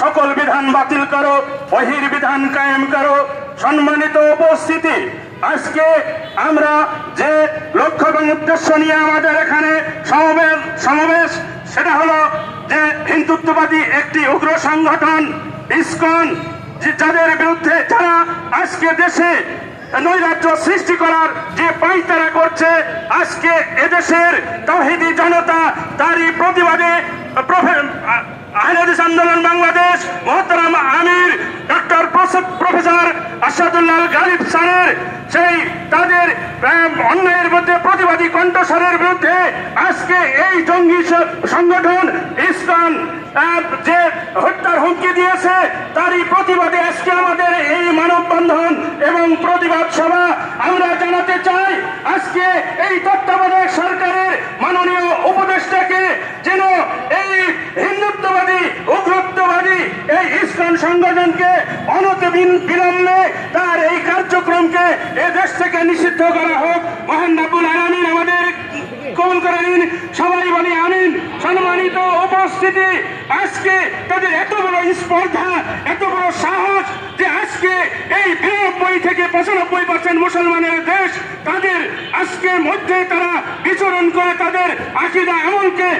সকল বিধান বাতিল করো, বহির বিধান কায়েম করো। সম্মানিত উপস্থিতি, আজকে আমরা যে লক্ষ্য এবং উদ্দেশ্য নিয়ে আমাদের এখানে সমাবেশ সেটা হলো যে হিন্দুত্ববাদী একটি উগ্র সংগঠন ইসকন, যাদের বিরুদ্ধে যারা আজকে দেশে নৈরাজ্য সৃষ্টি করার যে পায়তারা করছে, আজকে এদেশের তাওহীদি জনতা তারই প্রতিবাদে আহলে হাদিস আন্দোলন বাংলাদেশ মহতারাম আমির ডক্টর প্রফেসর আসাদুল্লাহ গালিব স্যারের সেই তাদের অন্যায়ের মধ্যে প্রতিবাদী কণ্ঠস্বরের বিরুদ্ধে আজকে এই জঙ্গি সংগঠন ইসকন যে হত্যার হুমকি দিয়েছে, তারই প্রতিবাদে আজকে আমাদের এই মানববন্ধন এবং প্রতিবাদ সভা। আমরা জানাতে চাই আজকে এই তত্ত্বাবধায়ক সরকারের মাননীয় উপদেষ্টাকে যেন এই হিন্দুত্ববাদী উগ্রত্ববাদী এই ইসকন সংগঠনকে অনতিবিলম্বে তার এই কার্যক্রমকে এ দেশ থেকে নিষিদ্ধ করা হোক। মহান রব্বুল আলামিন আমাদের কবুল করে নিন, সবাই বলি আমিন। সম্মানিত উপস্থিতি, আজকে তাদের এত বড় স্পর্ধা, এত বড় সাহস যে আজকে এই 92 থেকে 95% মুসলমানের দেশ, তাদের আজকের মধ্যে তারা বিচরণ করে তাদের আকীদা আমলকে